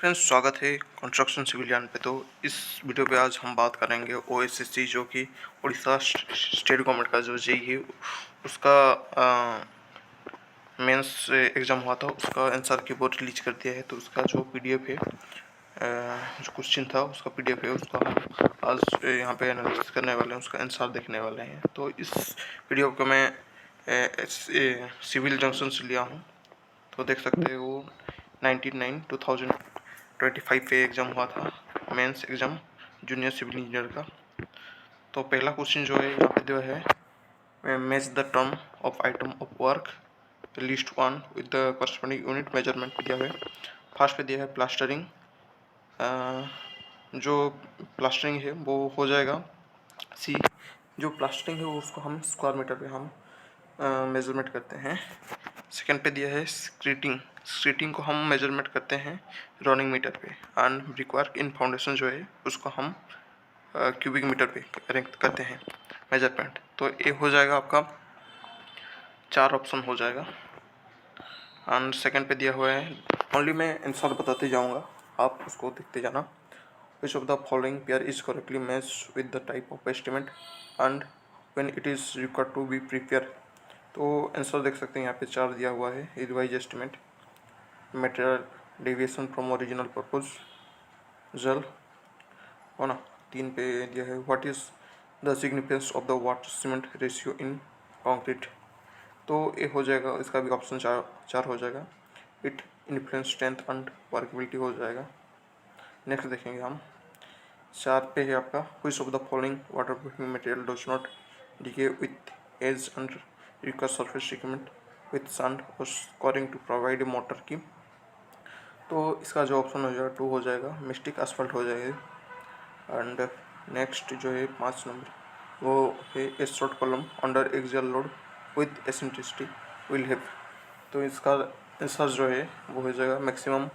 Friends, स्वागत है construction civilian पे। तो इस वीडियो पे आज हम बात करेंगे ओएसएससी जो कि उड़ीसा स्टेट गवर्नमेंट का जो जेई है उसका मेंस एग्ज़ाम हुआ था, उसका आंसर की बोर्ड रिलीज कर दिया है। तो उसका जो पीडीएफ है, जो क्वेश्चन था उसका पीडीएफ है, उसका हम आज यहाँ पे एनालिसिस करने वाले हैं, उसका आंसर देखने वाले हैं। तो इस वीडियो को मैं सिविल जंक्शन से लिया हूँ। तो देख सकते हो 2025 पे एग्ज़ाम हुआ था, mains exam junior civil engineer का। तो पहला क्वेश्चन जो है यहाँ पे जो है, match the term of item of work list one with the corresponding unit measurement पे दिया है। फर्स्ट पे दिया है प्लास्टरिंग। जो प्लास्टरिंग है वो हो जाएगा सी। जो प्लास्टरिंग है वो उसको हम स्क्वायर मीटर पे हम मेजरमेंट करते हैं। सेकंड पे दिया है स्क्रीटिंग। स्क्रीटिंग को हम मेजरमेंट करते हैं रनिंग मीटर पे। एंड ब्रिकवर्क इन फाउंडेशन जो है उसको हम क्यूबिक मीटर पे करते हैं मेजरमेंट। तो ये हो जाएगा आपका 4 ऑप्शन हो जाएगा। एंड सेकंड पे दिया हुआ है, ओनली मैं आंसर बताते जाऊंगा, आप उसको देखते जाना। Which of the following pair is correctly match with the type of estimate and when it is required to be prepare. तो आंसर देख सकते हैं यहाँ पे 4 दिया हुआ है। Revise estimate, material deviation from original purpose, जल हो ना। 3 पे दिया है what is the significance of the water cement ratio in concrete. तो ये हो जाएगा, इसका भी ऑप्शन चार हो जाएगा। It influence strength and workability हो जाएगा। नेक्स्ट देखेंगे हम 4 पे है आपका which of the following waterproofing material does not decay with age and require surface treatment with sand और स्कोरिंग टू प्रोवाइड मोटर की। तो इसका जो ऑप्शन हो जाएगा 2 हो जाएगा, मिस्टिक एसफल्ट हो जाएगा। एंड नेक्स्ट जो है 5 नंबर वो है ए short column under axial load with eccentricity will have. तो इसका आंसर जो है वो हो जाएगा maximum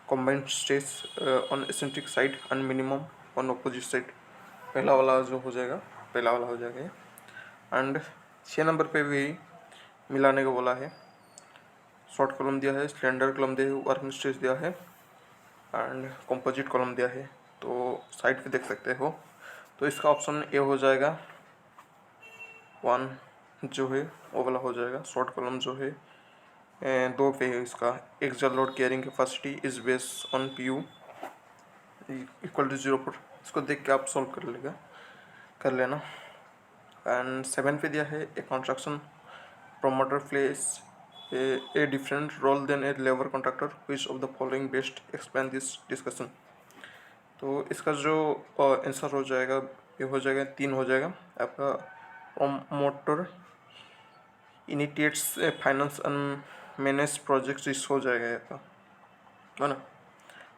combined stress on eccentric side and minimum on opposite side. पहला वाला जो हो जाएगा, पहला वाला हो जाएगा। एंड 6 नंबर पे भी मिलाने को बोला है। शॉर्ट कॉलम दिया है, स्लेंडर कॉलम दिया है, वर्किंग स्ट्रेस दिया है एंड कंपोजिट कॉलम दिया है। तो साइड पे देख सकते हो। तो इसका ऑप्शन ए हो जाएगा 1 जो है वो वाला हो जाएगा। शॉर्ट कॉलम जो है 2 पे है, इसका axial load carrying capacity is base on P equal to 0 पर। इसको देख के आप सॉल्व कर लेना। एंड 7 पे दिया है ए construction promoter plays a different role than a labor contractor, which of the following best explain this discussion। तो इसका जो आंसर हो जाएगा ये हो जाएगा 3 हो जाएगा आपका। promoter initiates finance and manage projects, इस हो जाएगा आपका, है ना।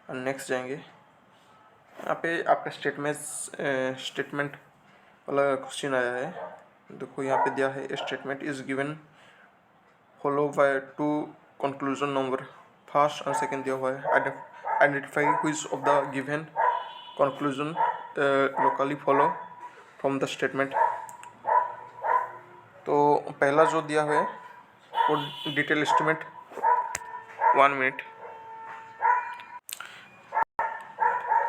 और नेक्स्ट जाएंगे यहाँ पे आपका स्टेटमेंट वाला क्वेश्चन आया है। देखो यहाँ पे दिया है statement is given follow bye 2 conclusion number. First और सेकंड दिया हुआ है। Identify which of the given conclusion locally follow from the statement. तो पहला जो दिया हुआ है वो डिटेल एस्टिमेट, 1 मिनट।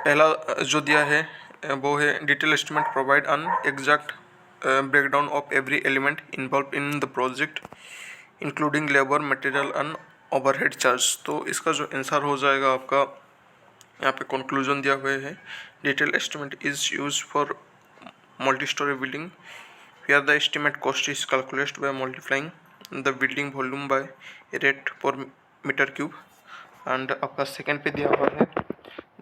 पहला जो दिया है वो है detail estimate provide an exact breakdown of every element involve in the project including labour material and overhead charge. तो इसका जो आंसर हो जाएगा आपका यहाँ पे कंक्लूजन दिया हुआ है। Detail estimate is use for multi storey building where the estimate cost is calculated by multiplying the building volume by rate per metre cube. And आपका सेकेंड पे दिया हुआ है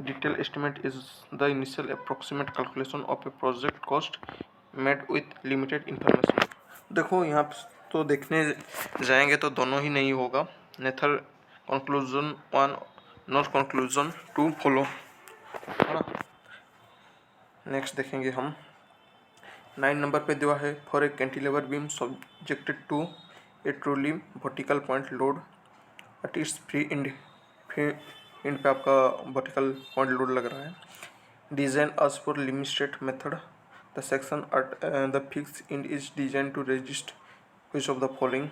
detail estimate is the initial approximate calculation of a project cost made with limited information. देखो यहाँ तो देखने जाएंगे तो दोनों ही नहीं होगा, नेथर कंक्लूजन 1 नॉट कंक्लूजन 2 फॉलो, है ना। नेक्स्ट देखेंगे हम 9 नंबर पे दिया है for a cantilever beam subjected to a truly vertical point load at its free end पे आपका वर्टिकल पॉइंट लोड लग रहा है। Design as per limited method the section at the fix end is design to resist which of the following।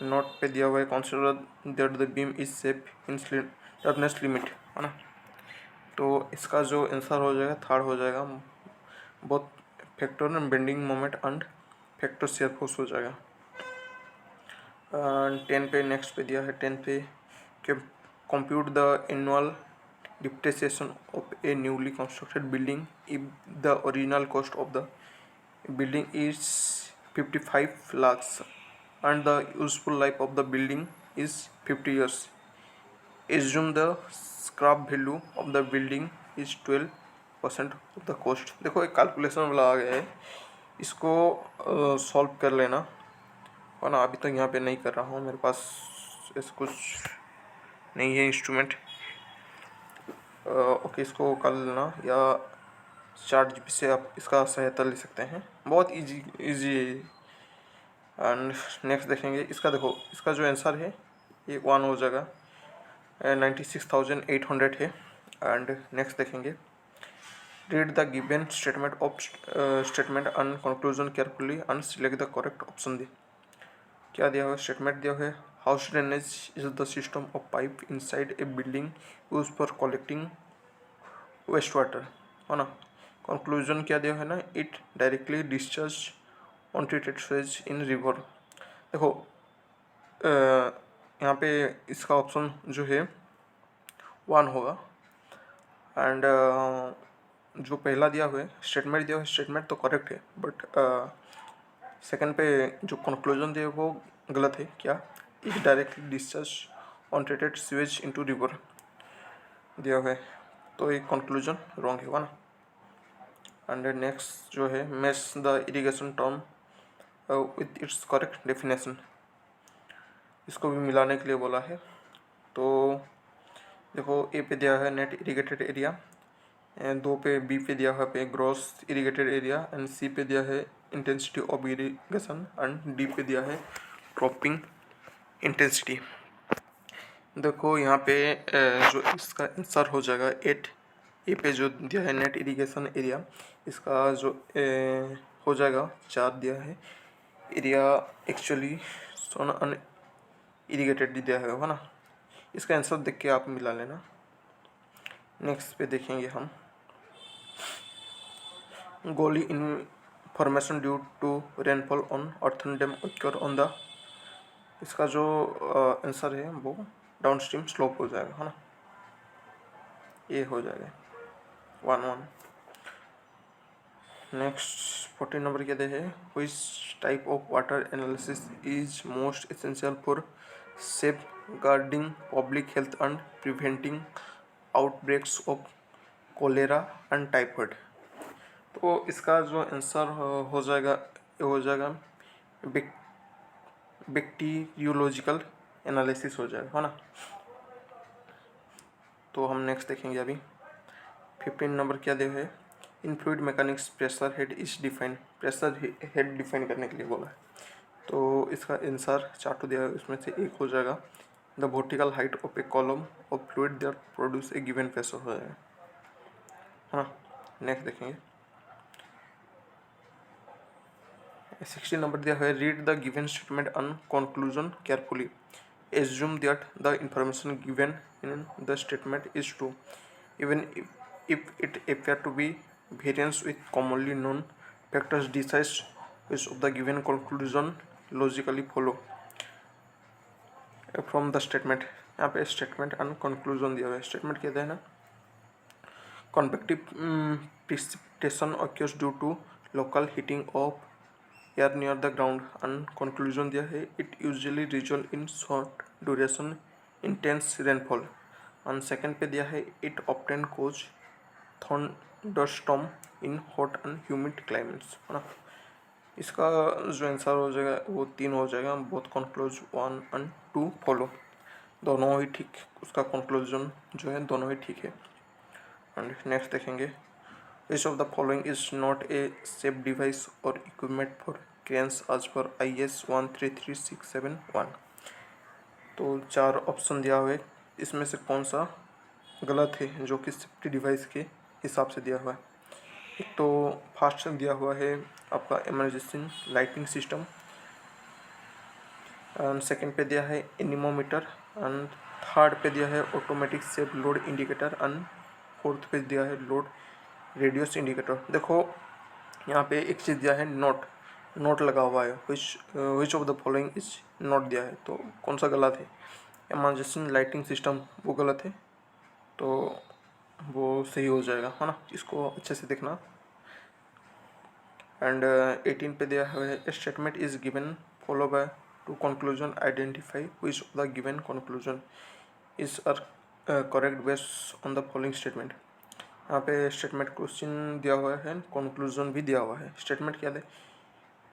Note पे दिया हुआ है consider that the beam is safe in toughness limit, है ना। तो इसका जो आंसर हो जाएगा थर्ड हो जाएगा, both factor bending moment and factor shear force हो जाएगा। 10 पे नेक्स्ट पे दिया है 10 पे कि compute the annual depreciation of A newly constructed building if the original cost of the building is 55 lakhs and the useful life of the building is 50 years. Assume the scrap value of the building is 12% of the cost. देखो एक calculation वाला आ गया है, इसको solve कर लेना, है ना। अभी तो यहाँ पे नहीं कर रहा हूँ, मेरे पास ऐसा कुछ नहीं है इंस्ट्रूमेंट। ओके, इसको कर लेना या चार्ट जीपी से आप इसका सहायता ले सकते हैं, बहुत इजी है। एंड नेक्स्ट देखेंगे इसका, देखो इसका जो आंसर है ये 1 हो जाएगा, 96,800 है। एंड नेक्स्ट देखेंगे, read the given statement and conclusion carefully and select the correct option. दी क्या दिया हुआ स्टेटमेंट दिया हुआ है, house drainage is the system of pipe inside a building use for collecting waste water, है ना। कंक्लूजन क्या दिया है ना, it directly discharge on treated sewage in river. देखो यहाँ पे इसका ऑप्शन जो है 1 होगा। एंड जो पहला दिया हुआ है स्टेटमेंट दिया हुआ है, स्टेटमेंट तो करेक्ट है, बट सेकंड पे जो कंक्लूजन दिया वो गलत है। क्या, it directly discharge on treated sewage into river दिया हुआ है, तो ये कंक्लूजन रॉन्ग है ना। एंड नेक्स्ट जो है, match the irrigation term with its correct definition, इसको भी मिलाने के लिए बोला है। तो देखो ए पे दिया है नेट इरिगेटेड एरिया, 2 पे बी पे दिया है पे ग्रॉस इरिगेटेड एरिया, एंड सी पे दिया है intensity of irrigation, and D पे दिया है ड्रॉपिंग इंटेंसिटी। देखो यहाँ पे जो इसका आंसर हो जाएगा 8, ए पे जो दिया है नेट इरिगेशन एरिया, इसका जो हो जाएगा 4 दिया है एरिया, एक्चुअली सोना अन इरिगेटेड दिया है ना। इसका आंसर देख के आप मिला लेना। नेक्स्ट पे देखेंगे हम, गोली information due to rainfall on earthen dam occur on the, इसका जो आंसर है वो डाउन स्ट्रीम स्लोप हो जाएगा, है ना। ये हो जाएगा 1-1। नेक्स्ट 14 नंबर क्या दे है, which type of water analysis is most essential for safeguarding public health and preventing outbreaks of cholera and typhoid. तो इसका जो आंसर हो जाएगा ये हो जाएगा बैक्टीरियोलॉजिकल एनालिसिस हो जाएगा, है ना। तो हम नेक्स्ट देखेंगे अभी 15 नंबर क्या दे है, इन fluid mechanics pressure head is define, pressure head define करने के लिए बोला है। तो इसका आंसर चार्ट दिया है, उसमें से एक हो जाएगा the vertical height of A column of fluid that produce a given pressure हो जाएगा, हाँ। नेक्स्ट देखेंगे 16 नंबर दिया है, read the given statement and conclusion carefully, assume that the information given in the statement is true even if it appear to be variance with commonly known factors, decides which of the given conclusion logically follow from the statement। यहाँ पे statement and conclusion दिया हुआ है। Statement कहते हैं ना, convective precipitation occurs due to local heating of air near the ground, and conclusion दिया है it usually result in short duration intense rainfall, and second पे दिया है it often cause thunderstorm in hot and humid climates, है ना। इसका जो answer हो जाएगा वो 3 हो जाएगा, बोथ कंक्लूज 1 and 2 फॉलो, दोनों ही ठीक, उसका कंक्लूजन जो है दोनों ही ठीक है। एंड नेक्स्ट देखेंगे, which of the following is not a safe device or equipment for cranes as per IS 133671। तो 4 ऑप्शन दिया हुआ है, इसमें से कौन सा गलत है जो कि सेफ्टी डिवाइस के हिसाब से दिया हुआ है। एक तो फास्ट दिया हुआ है आपका emergency lighting system, and second पे दिया है एनीमोमीटर, एंड थर्ड पे दिया है automatic safe load indicator and fourth पे दिया है लोड रेडियस इंडिकेटर। देखो यहाँ पे एक चीज़ दिया है नोट लगा हुआ है, विच of the following is not दिया है, तो कौन सा गलत है? इमर्जेंसी लाइटिंग सिस्टम वो गलत है, तो वो सही हो जाएगा, है ना, इसको अच्छे से देखना। एंड 18 पे दिया है statement is given follow by two conclusion identify which of the given conclusion is are correct based on the following statement. यहाँ पे स्टेटमेंट क्वेश्चन दिया हुआ है, कंक्लूजन भी दिया हुआ है। स्टेटमेंट क्या है?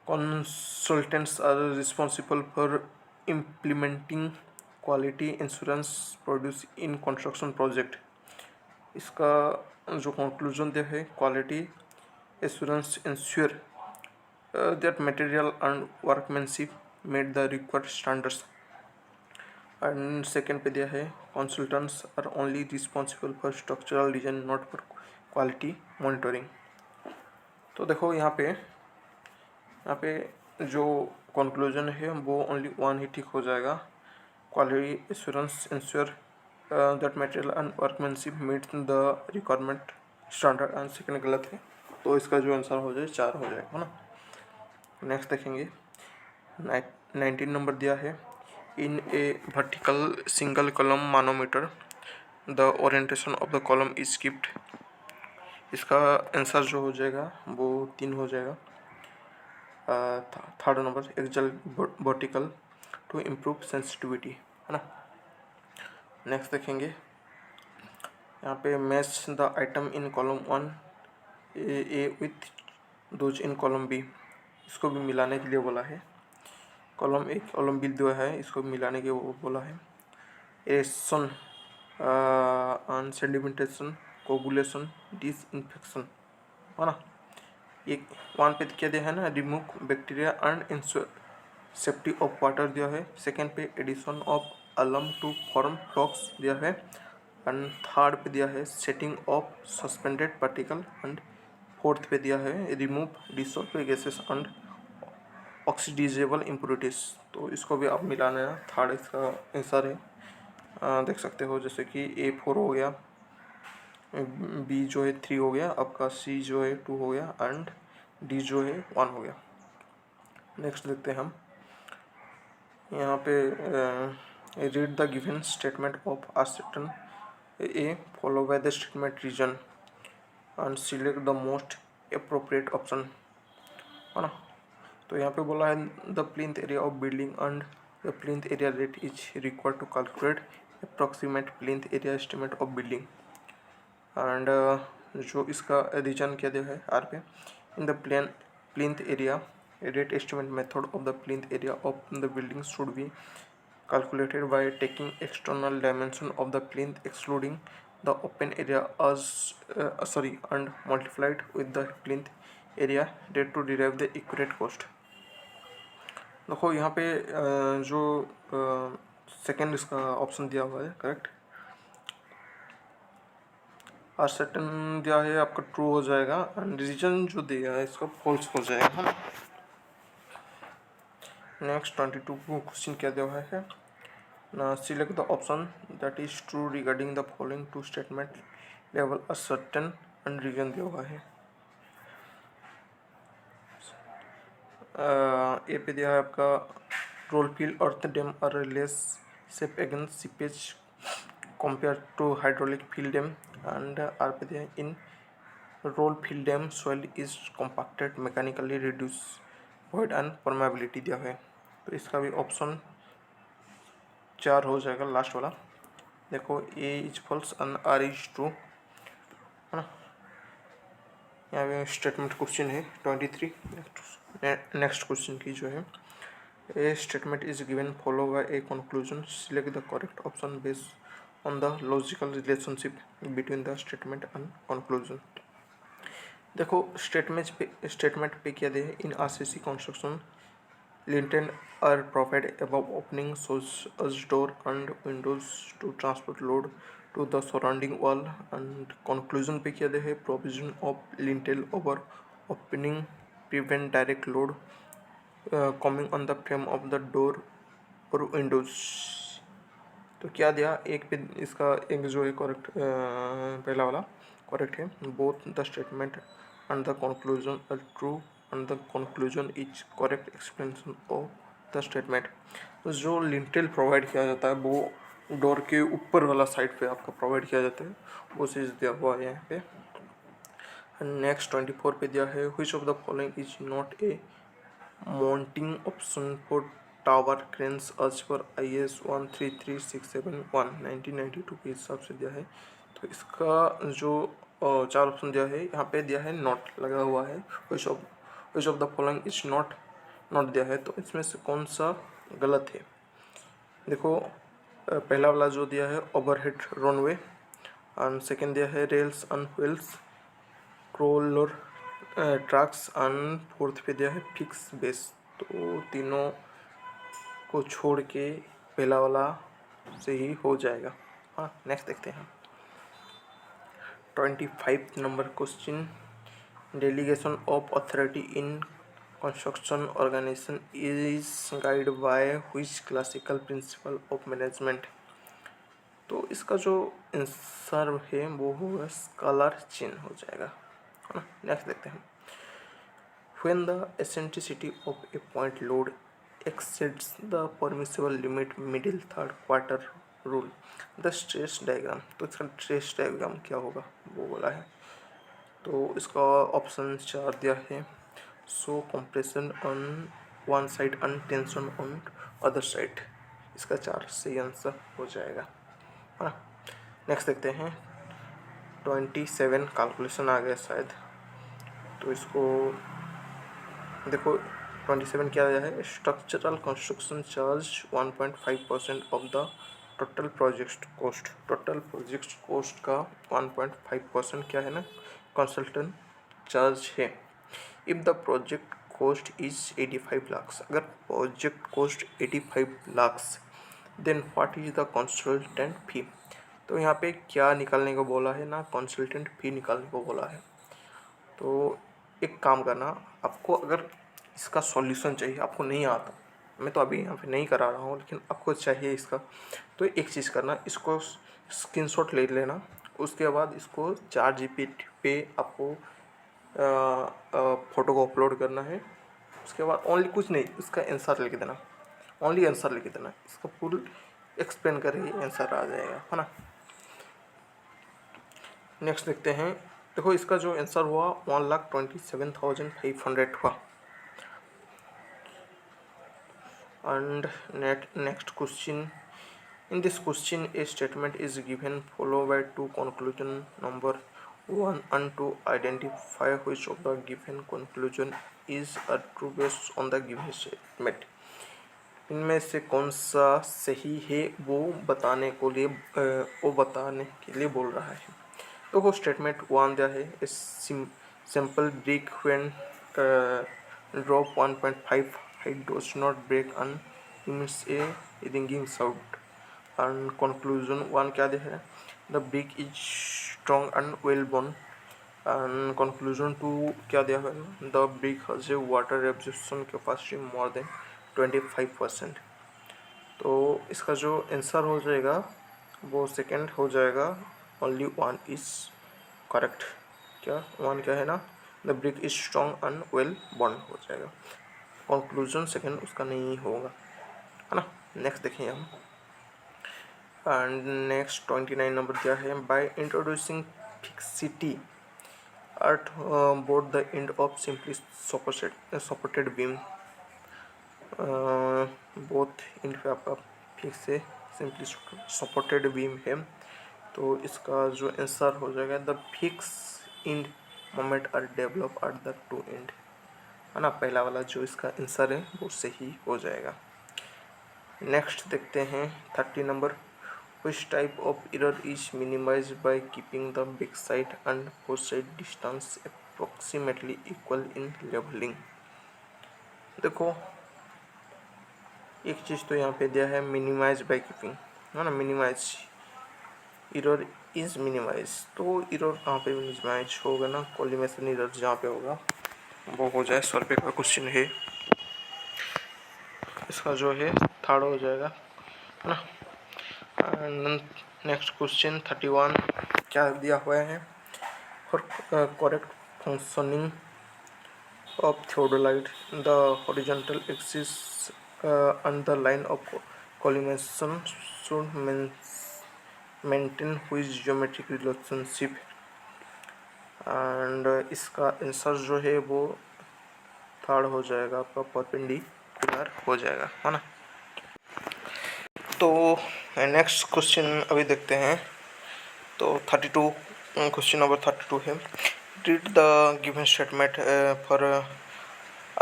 Consultants are responsible for implementing quality insurance produce in construction project. इसका जो कंक्लूजन दिया है, quality assurance ensure that material and workmanship meet the required standards। And second पे दिया है consultants are only responsible for structural design not for quality monitoring. तो देखो यहाँ पे जो कंक्लूजन है वो ओनली वन ही ठीक हो जाएगा, quality assurance ensure that material and workmanship meet the requirement standard, and second गलत है, तो इसका जो आंसर हो जाए 4 हो जाएगा, है ना। नेक्स्ट देखेंगे 19 नंबर दिया है in a vertical single column manometer the orientation of the column is kept. इसका आंसर जो हो जाएगा वो 3 हो जाएगा। Third number axial vertical to improve sensitivity, है ना। नेक्स्ट देखेंगे यहाँ पे match the item in column 1 A with those in column B, इसको भी मिलाने के लिए बोला है। कॉलम ए कॉलम बी जो है इसको मिलाने के वो बोला है। Aeration and sedimentation coagulation disinfection, है ना। एक 1 पे क्या दिया है ना, remove bacteria and ensure safety of water दिया है। सेकेंड पे addition of alum to form flocs दिया है। एंड थर्ड पे दिया है setting of suspended particle. And fourth पे दिया है remove dissolve gases and oxidizable impurities. तो इसको भी आप मिलाना है, थर्ड इसका आंसर है। देख सकते हो जैसे कि A4 हो गया, B जो है 3 हो गया, आपका C जो है 2 हो गया, एंड D जो है 1 हो गया। नेक्स्ट देखते हैं हम यहाँ पे read the given statement of a certain a follow by the statement reason and select the most appropriate option, है ना। तो यहाँ पे बोला है the plinth area of building and the plinth area rate is required to calculate approximate plinth area estimate of building. And जो इसका reason क्या दिया है आर पे, in the plinth area rate estimate method of the plinth area of the building should be calculated by taking external dimension of the plinth excluding the open area and multiplied with the plinth area rate to derive the accurate cost। देखो यहाँ पे जो second इसका option दिया हुआ है correct, certain दिया है आपका ट्रू हो जाएगा, एंड रीजन जो दिया है इसका फॉल्स हो जाएगा। नेक्स्ट 22 को क्वेश्चन क्या दिया हुआ है ना, select the option that is true regarding the following two statement लेवल सर्टेन एंड रीजन दिया हुआ है। ए पे दिया है आपका roll filled earth dam are less safe against seepage compare to hydraulic filled dam. And R पे दिया है in roll filled dam soil is compacted mechanically reduce void and permeability दिया है। तो इसका भी ऑप्शन 4 हो जाएगा लास्ट वाला। देखो A is false and R is true, है ना। यहाँ पे स्टेटमेंट क्वेश्चन है 23। नेक्स्ट क्वेश्चन की जो है a statement is given follow by a conclusion, select the correct option based on the logical relationship between the statement and conclusion. देखो statement पे क्या दे, in RCC construction lintel are provided above opening so as door and windows to transport load to the surrounding wall। and conclusion पे क्या दे है, provision of lintel over opening prevent direct load coming on the frame of the door or windows। तो क्या दिया, एक पे इसका एक जो है करेक्ट, पहला वाला करेक्ट है। Both the statement and the conclusion are true and the conclusion is correct explanation of the statement. तो जो लिंटेल प्रोवाइड किया जाता है वो डोर के ऊपर वाला साइड पे आपका प्रोवाइड किया जाता है, वो चीज़ दिया हुआ है यहाँ पे। नेक्स्ट 24 पे दिया है, which of the following is not a mounting option for tower cranes as per IS 13367 1992 के हिसाब से दिया है। तो इसका जो चार ऑप्शन दिया है यहाँ पे दिया है नॉट लगा हुआ है, which of the following is not दिया है। तो इसमें से कौन सा गलत है? देखो, पहला वाला जो दिया है ओवरहेड रनवे, एंड सेकेंड दिया है rails and wheels, crawler trucks, and fourth पे दिया है फिक्स बेस। तो तीनों को छोड़ के पहला वाला से ही हो जाएगा। हाँ, नेक्स्ट देखते हैं 25 number question, delegation of authority in construction organisation is guide by which classical principle of management. तो इसका जो आंसर है वो होगा स्केलर चेन हो जाएगा, है ना। नेक्स्ट देखते हैं, when the eccentricity of a point load exceeds the permissible limit middle third quarter rule the stress diagram। तो इसका स्ट्रेस डायग्राम क्या होगा वो बोला है। तो इसका ऑप्शन 4 दिया है, so compression on one side and tension on other side. इसका 4 सही आंसर हो जाएगा, है ना। नेक्स्ट देखते हैं 27 कैलकुलेशन आ गया शायद, तो इसको देखो 27 क्या दिया है, structural construction charge 1.5% of the total project cost. Total project cost का 1.5% क्या है ना, कंसल्टेंट चार्ज है। If the project cost is 85 lakh, अगर project cost 85 lakh then what is the consultant fee. तो यहाँ पे क्या निकालने को बोला है ना, कंसल्टेंट फी निकालने को बोला है। तो एक काम करना, आपको अगर इसका सॉल्यूशन चाहिए, आपको नहीं आता, मैं तो अभी यहाँ पे नहीं करा रहा हूँ, लेकिन आपको चाहिए इसका, तो एक चीज़ करना, इसको स्क्रीनशॉट ले लेना, उसके बाद इसको ChatGPT पे आपको फ़ोटो को अपलोड करना है। उसके बाद ओनली कुछ नहीं, उसका आंसर लिख देना, ओनली आंसर लिख देना, इसका फुल एक्सप्लेन करके आंसर आ जाएगा, है ना। नेक्स्ट देखते हैं, देखो इसका जो आंसर हुआ 1,27,500 हुआ। And next question, in this question A statement is given follow by two conclusion number 1 and 2 identify which of the given conclusion is a true based on the given statement. इनमें से कौन सा सही है वो बताने के लिए बोल रहा है। तो वो स्टेटमेंट 1 दिया है, simple brick when drop 1.5 height does not break and emits a ringing sound. And conclusion 1 क्या दिया है, the brick is strong and well burnt. And conclusion 2 क्या दिया है, the brick has a water absorption capacity more than 25%। तो इसका जो answer हो जाएगा वो सेकंड हो जाएगा, ओनली 1 इज करेक्ट। क्या 1 क्या है ना, the brick is strong and well bond हो जाएगा। कंक्लूजन सेकंड उसका नहीं होगा, है ना। नेक्स्ट देखें हम, एंड नेक्स्ट 29 नंबर क्या है, by introducing fixity at both the end of simply supported beam. Both and पे आपका फिक्स है, सिंपली सपोर्टेड बीम है। तो इसका जो आंसर हो जाएगा, the fix end moment are develop at the two end, है ना। पहला वाला जो इसका आंसर है वो सही हो जाएगा। नेक्स्ट देखते हैं 30 number, which type of error is minimise by keeping the back side and fore side distance approximately equal in levelling. देखो एक चीज़ तो यहाँ पे दिया है मिनिमाइज बाय कीपिंग, है ना, मिनिमाइज एरर इज मिनिमाइज। तो एरर कहाँ पे मिनिमाइज होगा ना, कोलिमेशन एरर जहाँ पे होगा वो हो जाए, सर्वे का क्वेश्चन है, इसका जो है थर्ड हो जाएगा, है ना। एंड नेक्स्ट क्वेश्चन 31 क्या दिया हुआ है, for correct functioning of theodolite, the horizontal axis and the line of collimation should maintain which geometric relationship, and इसका आंसर जो है वो थर्ड हो जाएगा आपका, परपेंडिकुलर हो जाएगा, है ना। तो नेक्स्ट क्वेश्चन अभी देखते हैं। तो 32 क्वेश्चन नंबर 32 है, read the given statement for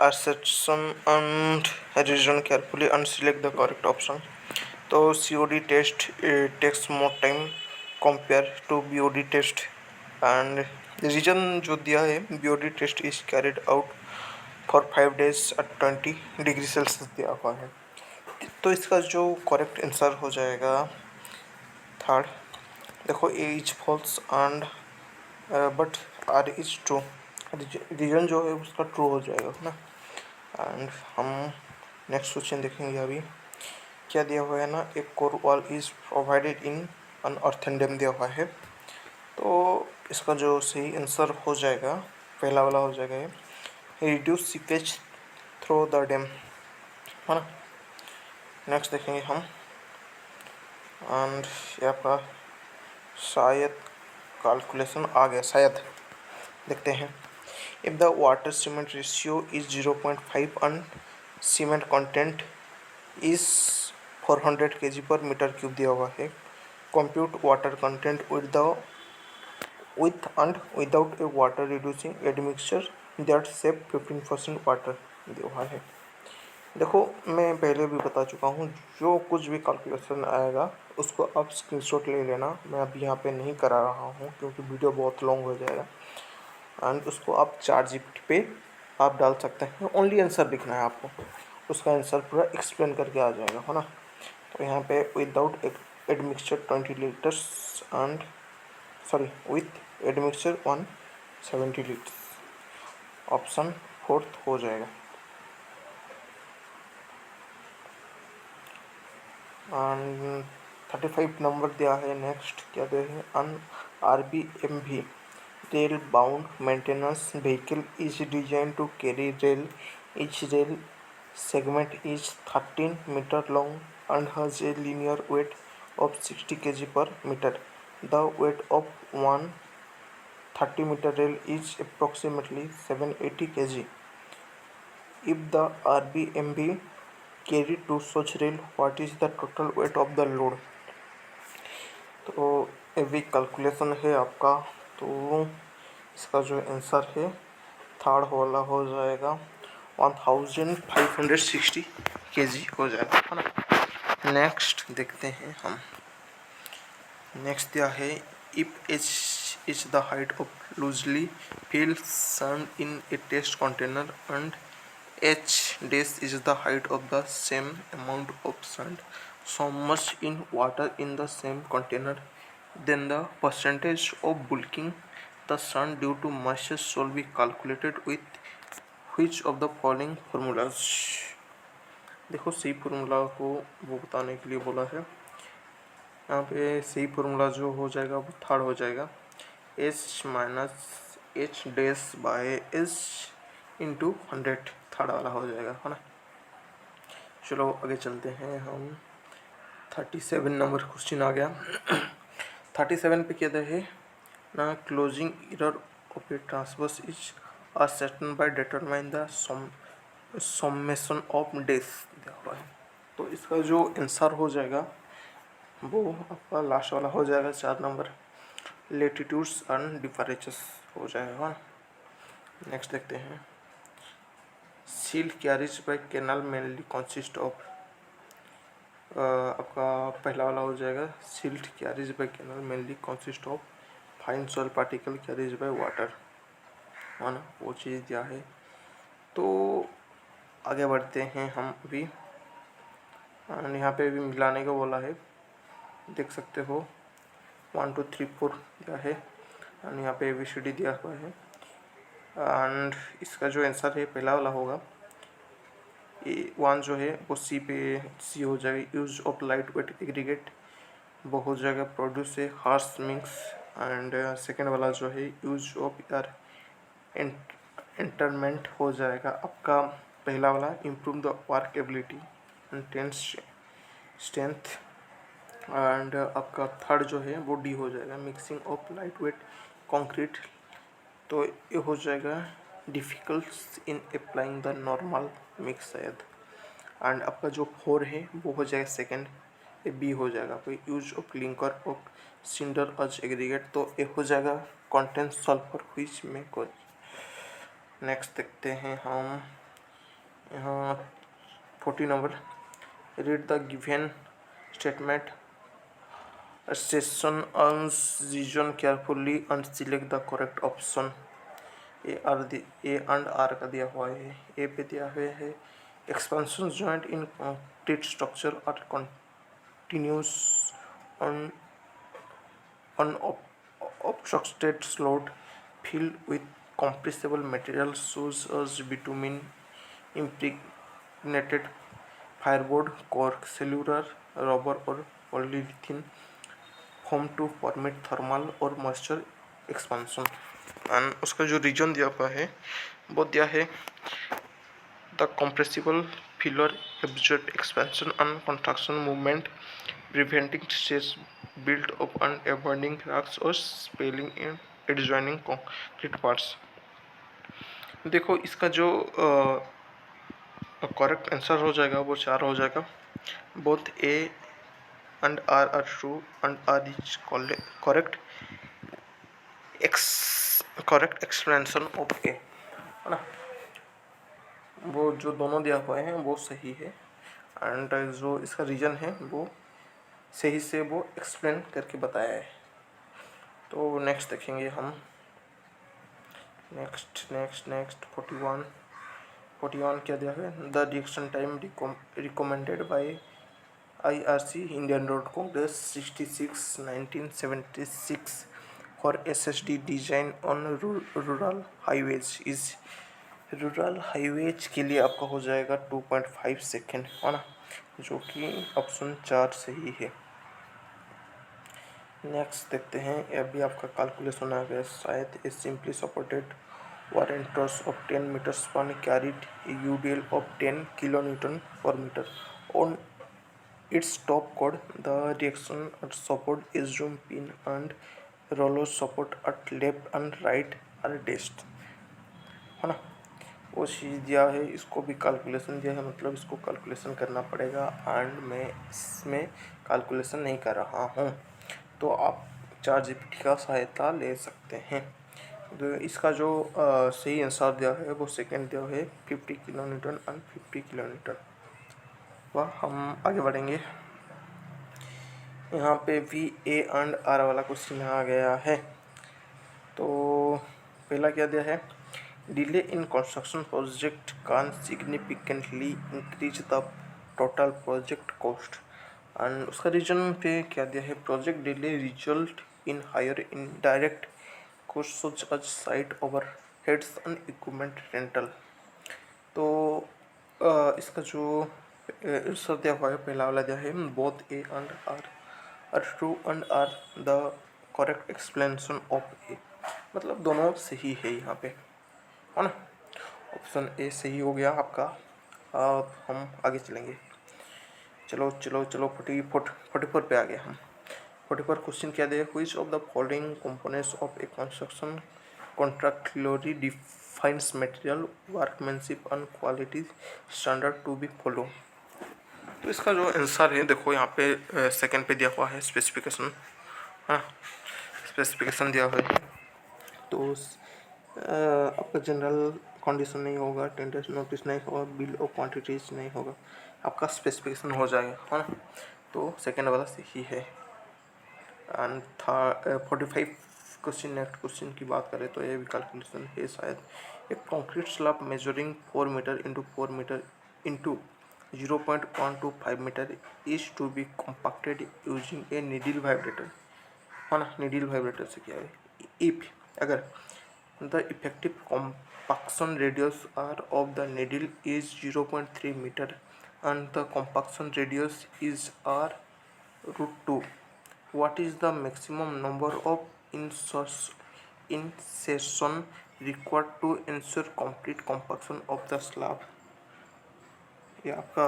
assertion and reason carefully and select the correct option। तो COD test takes more time compare to BOD test, and reason जो दिया है, BOD test is carried out for 5 days at 20 degree Celsius दिया हुआ है। तो इसका जो करेक्ट आंसर हो जाएगा थर्ड। देखो A is false and but R is true, reason जो है उसका ट्रू हो जाएगा, है ना। एंड हम नेक्स्ट क्वेश्चन देखेंगे अभी, क्या दिया हुआ है ना, एक core wall is provided in an earthen dam दिया हुआ है। तो इसका जो सही आंसर हो जाएगा पहला वाला हो जाएगा, reduce seepage through the dam, है ना। नेक्स्ट देखेंगे हम, एंड यहाँ पर शायद कैलकुलेशन आ गया, शायद देखते हैं। If the water cement ratio is 0.5 and cement content is 400 kg पर मीटर क्यूब दिया हुआ है, compute water content with and without a water reducing admixture that save 15% water दिया हुआ है। देखो मैं पहले भी बता चुका हूँ, जो कुछ भी कैलकुलेशन आएगा उसको आप स्क्रीनशॉट ले लेना, मैं अभी यहाँ पे नहीं करा रहा हूँ क्योंकि वीडियो बहुत लॉन्ग हो जाएगा। एंड उसको आप ChatGPT पे आप डाल सकते हैं, ओनली आंसर लिखना है आपको, उसका आंसर पूरा एक्सप्लेन करके आ जाएगा, है ना। तो यहाँ पे without admixture 20 litres and sorry with admixture 170 litres, option fourth हो जाएगा। एंड 35 नंबर दिया है, नेक्स्ट क्या दिया है, अन RBMV rail bound maintenance vehicle is designed to carry rail, each rail segment is 13 meter long and has a linear weight of 60 kg per meter, the weight of one 30 meter rail is approximately 780 kg, if the RBMV carry two such rail what is the total weight of the load। तो अभी calculation है आपका, तो इसका जो answer है third वाला हो जाएगा 1560 kg हो जाएगा, है ना। नेक्स्ट देखते हैं हम, नेक्स्ट दिया है, if H is the height of loosely filled sand in a test container and H dash is the height of the same amount of sand so much in water in the same container, then the percentage of bulking the sand due to moisture shall be calculated with which of the following formulas। देखो सही formula को वो बताने के लिए बोला है, यहाँ पे सही फार्मूला जो हो जाएगा वो थर्ड हो जाएगा, H minus H dash by H into 100, third वाला हो जाएगा, है ना। चलो आगे चलते हैं हम, 37 नंबर क्वेश्चन आ गया। 37 पे क्या है ना, closing error of a traverse is ascertain by determine the summation of days दिया हुआ है। तो इसका जो आंसर हो जाएगा वो आपका लास्ट वाला हो जाएगा 4 नंबर, लेटीट्यूड्स एंड डिफरेंसेस हो जाएगा। नेक्स्ट देखते हैं, silk carries by canal mainly consist of, आपका पहला वाला हो जाएगा, silt carries by canal mainly consist of fine soil particle carries by water, है ना, वो चीज़ दिया है। तो आगे बढ़ते हैं हम अभी, यहाँ पे भी मिलाने का बोला है, देख सकते हो 1 2 3 4 दिया है, एंड यहाँ पे ABCD दिया हुआ है। एंड इसका जो आंसर है पहला वाला होगा, वन जो है वो सी हो जाएगा, use of light weight aggregate वो हो जाएगा produce a harsh mix. And second वाला जो है यूज ऑफ एयर इंटरमेंट हो जाएगा आपका। पहला वाला improve the work ability and strength. And आपका थर्ड जो है वो डी हो जाएगा mixing of light wait concrete. तो ये हो जाएगा difficult in applying the normal mix शायद। एंड आपका जो फोर है वो हो जाएगा सेकेंड, ये बी हो जाएगा कोई use of clinker of cinder as aggregate. तो ये हो जाएगा कंटेंट सल्फर व्हिच में कोई। नेक्स्ट देखते हैं हम यहाँ 40 number. Read the given statement assertion reason carefully and select the correct option. A and R का दिया हुआ है। ए पे दिया हुआ है expansion joint in concrete structure are continuous on unobstructed slot filled with compressible material shows as bitumen impregnated fireboard cork cellular rubber or polyurethane foam to permit thermal or moisture expansion। And उसका जो reason दिया हुआ है वो दिया है the compressible filler absorbed expansion and contraction movement preventing stress build up and avoiding cracks or spilling in adjoining concrete parts। देखो इसका जो करेक्ट आंसर हो जाएगा वो 4 हो जाएगा। Both A and R true and R is correct correct explanation of A, है ना। वो जो दोनों दिया हुए हैं वो सही है एंड जो इसका रीजन है वो सही से वो एक्सप्लेन करके बताया है। तो नेक्स्ट देखेंगे हम। नेक्स्ट 41 क्या दिया है the reaction time recommended by IRC Indian road Congress 66 1976 for SSD design on rural highways is. Rural highways के लिए आपका हो जाएगा 2.5 सेकेंड, है ना, जो कि ऑप्शन 4 सही है। नेक्स्ट देखते हैं। ये भी आपका कैलकुलेशन आ गया शायद। A simply supported warrantors of 10 metre span carried UDL of 10 kilonewton per metre on its top कोड। The reaction at support is assume pin and roller support at left and right are डेस्ट, है ना। वो चीज़ दिया है, इसको भी calculation दिया है, मतलब इसको कैलकुलेशन करना पड़ेगा एंड मैं इसमें कैलकुलेशन नहीं कर रहा हूँ। तो आप ChatGPT का सहायता ले सकते हैं। तो इसका जो सही आंसर दिया है वो सेकेंड दिया है 50 किलोमीटर एंड 50 किलोमीटर। वह हम आगे बढ़ेंगे। यहाँ पे VA एंड R वाला क्वेश्चन आ गया है। तो पहला क्या दिया है delay in construction project can significantly increase the total project cost. And उसका रीजन पे क्या दिया है project delay result in higher indirect cost such as site overheads and equipment rental. तो इसका जो आंसर दिया हुआ है पहला वाला दिया है both A and R true and R the correct explanation of A, मतलब दोनों सही है यहाँ पे, है ना। ऑप्शन ए सही हो गया आपका। अब हम आगे चलेंगे। चलो 44 पे आ गए हम। 44 क्वेश्चन क्या दे which of the following components of a construction contract clearly defines material workmanship and quality standard to be follow. तो इसका जो आंसर है देखो यहाँ पे सेकंड पे दिया हुआ है स्पेसिफिकेशन, हाँ स्पेसिफिकेशन दिया हुआ है। तो आपका जनरल कंडीशन नहीं होगा, टेंडर नोटिस नहीं होगा, बिल ऑफ क्वांटिटीज नहीं होगा, आपका स्पेसिफिकेशन हो जाएगा, है ना। तो सेकेंड वाला सही है। एंड 45 क्वेश्चन नेक्स्ट क्वेश्चन की बात करें तो ये भी कैलकुलेशन है शायद। एक concrete slab measuring 4 metre into 4 metre into 0.125 metre is to be compacted using a needle vibrator, है ना। नीडल वाइब्रेटर से क्या है इफ अगर the effective compaction radius r of the needle is 0.3 meter and the compaction radius is r root 2 What is the maximum number of insertion required to ensure complete compaction of the slab? ये आपका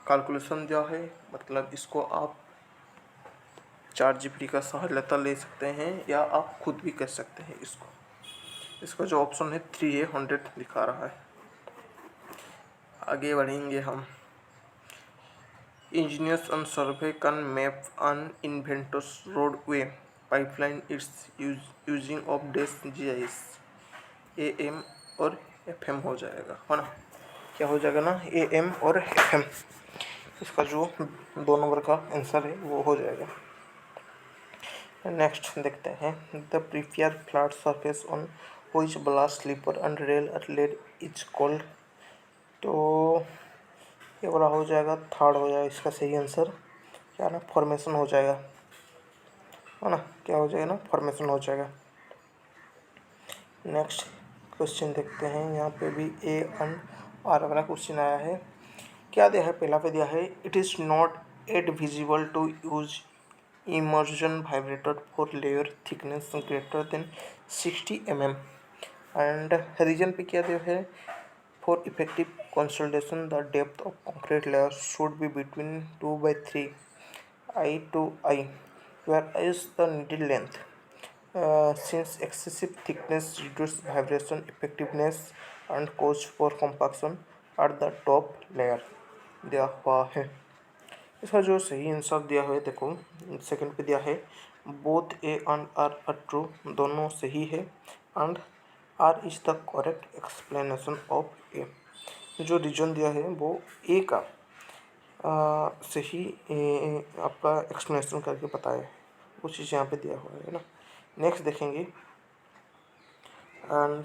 calculation दिया है, मतलब इसको आप ChatGPT का सहायता ले सकते हैं या आप खुद भी कर सकते हैं इसको। इसका जो ऑप्शन है 300 दिखा रहा है। आगे बढ़ेंगे हम। Engineers on survey can map an inventor's roadway pipeline its using of dash GIS। AM और FM हो जाएगा, है ना? क्या हो जाएगा ना, AM और FM। इसका जो 2 नंबर का आंसर है वो हो जाएगा। नेक्स्ट देखते हैं। The prepared flat surface on which ballast sleeper and rail laid is called. तो ये वाला हो जाएगा, थर्ड हो जाएगा इसका सही आंसर। क्या ना, फॉर्मेशन हो जाएगा, है ना? क्या हो जाएगा ना, फॉर्मेशन हो जाएगा। नेक्स्ट क्वेश्चन देखते हैं। यहाँ पे भी ए एंड आर वाला क्वेश्चन आया है। क्या दिया है? पहला पे दिया है it is not advisable to use immersion vibrator for layer thickness greater than 60 mm। And reason पे क्या दिया है? For effective consolidation the depth of concrete layer should be between 2/3 I to I, where I is the needle length, since excessive thickness reduces vibration effectiveness and cause for compaction at the top layer दिया हुआ है। इसका जो सही answer दिया हुआ है, देखो सेकंड पे दिया है both A and R R true, दोनों सही है, and R is the correct explanation of A. जो रीजन दिया है वो ए का सही आपका एक्सप्लेनेशन करके बताया है, वो चीज़ यहाँ पे दिया हुआ है ना। नेक्स्ट देखेंगे। एंड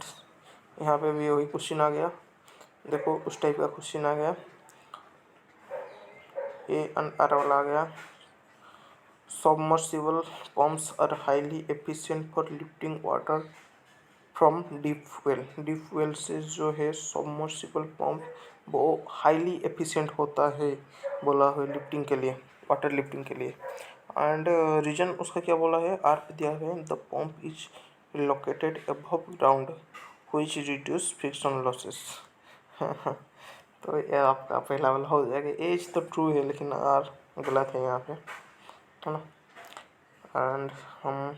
यहाँ पे भी वही क्वेश्चन आ गया, देखो उस टाइप का क्वेश्चन आ गया। ए एंड आर वाला आ गया। Submersible pumps are highly efficient for lifting water from deep well. Deep well से जो है सबमर्सिबल पंप वो हाईली एफिशिएंट होता है, बोला है लिफ्टिंग के लिए, वाटर लिफ्टिंग के लिए। एंड रीजन उसका क्या बोला है? आर पे दिया है the pump is located above ground which reduce friction losses. तो ये आपका पहला वाला हो जाएगा। एज तो ट्रू है लेकिन आर गलत है यहाँ पे, है ना। एंड हम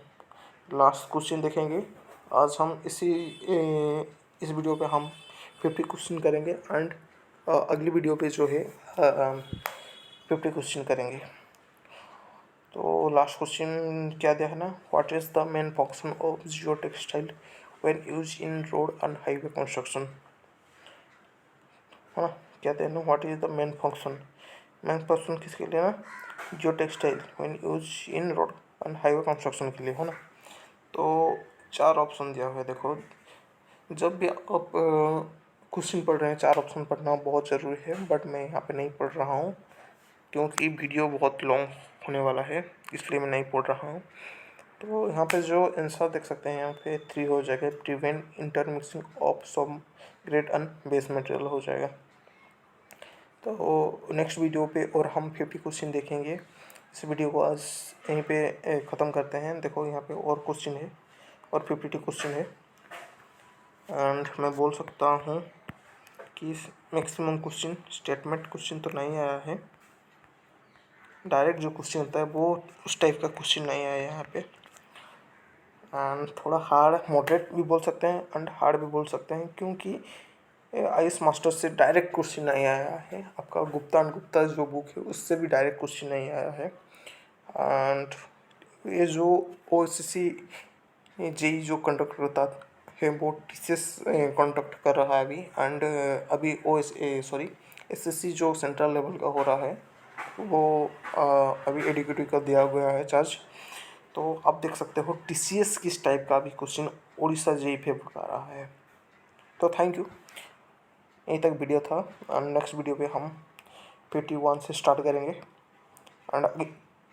लास्ट क्वेश्चन देखेंगे। आज हम इस वीडियो पे हम 50 क्वेश्चन करेंगे, एंड अगली वीडियो पे जो है 50 क्वेश्चन करेंगे। तो लास्ट क्वेश्चन क्या दिया है ना, what is the main function of geotextile when use in road and highway construction, है ना। क्या दिया ना, what is the main function किसके लिए ना, geotextile when use in road and highway construction के लिए, है ना। तो 4 ऑप्शन दिया हुआ है। देखो जब भी आप क्वेश्चन पढ़ रहे हैं 4 ऑप्शन पढ़ना बहुत ज़रूरी है, बट मैं यहाँ पे नहीं पढ़ रहा हूँ क्योंकि वीडियो बहुत लॉन्ग होने वाला है, इसलिए मैं नहीं पढ़ रहा हूँ। तो यहाँ पे जो आंसर देख सकते हैं, यहाँ पे 3 हो जाएगा, prevent intermixing of subgrade and base material हो जाएगा। तो नेक्स्ट वीडियो पे और हम 50 क्वेश्चन देखेंगे। इस वीडियो को आज यहीं पे ख़त्म करते हैं। देखो यहाँ पे और क्वेश्चन है और 50 क्वेश्चन है, एंड मैं बोल सकता हूँ कि मैक्सिमम क्वेश्चन स्टेटमेंट क्वेश्चन तो नहीं आया है, डायरेक्ट जो क्वेश्चन होता है वो उस टाइप का क्वेश्चन नहीं आया यहाँ पे। एंड थोड़ा हार्ड मॉडरेट भी बोल सकते हैं एंड हार्ड भी बोल सकते हैं, क्योंकि आईएएस मास्टर से डायरेक्ट क्वेश्चन नहीं आया है। आपका गुप्ता एंड गुप्ता जो बुक है उससे भी डायरेक्ट क्वेश्चन नहीं आया है। एंड ये जो ओएसएससी जेई जो कंडक्ट करता है वो टीसीएस कंडक्ट कर रहा है अभी, एंड अभी एसएससी जो सेंट्रल लेवल का हो रहा है वो अभी एडुकेटिव का दिया गया है चार्ज। तो आप देख सकते हो टीसीएस किस टाइप का भी क्वेश्चन उड़ीसा जेई पे बता रहा है। तो थैंक यू, यहीं तक वीडियो था, एंड नेक्स्ट वीडियो पे हम 51 से स्टार्ट करेंगे। एंड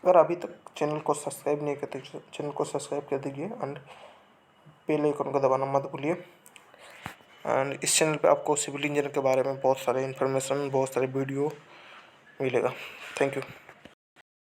अगर अभी तक चैनल को सब्सक्राइब नहीं करते चैनल को सब्सक्राइब कर दीजिए, एंड बेल आइकन को दबाना मत भूलिए। एंड इस चैनल पे आपको सिविल इंजीनियर के बारे में बहुत सारे इन्फॉर्मेशन, बहुत सारे वीडियो मिलेगा। Thank you.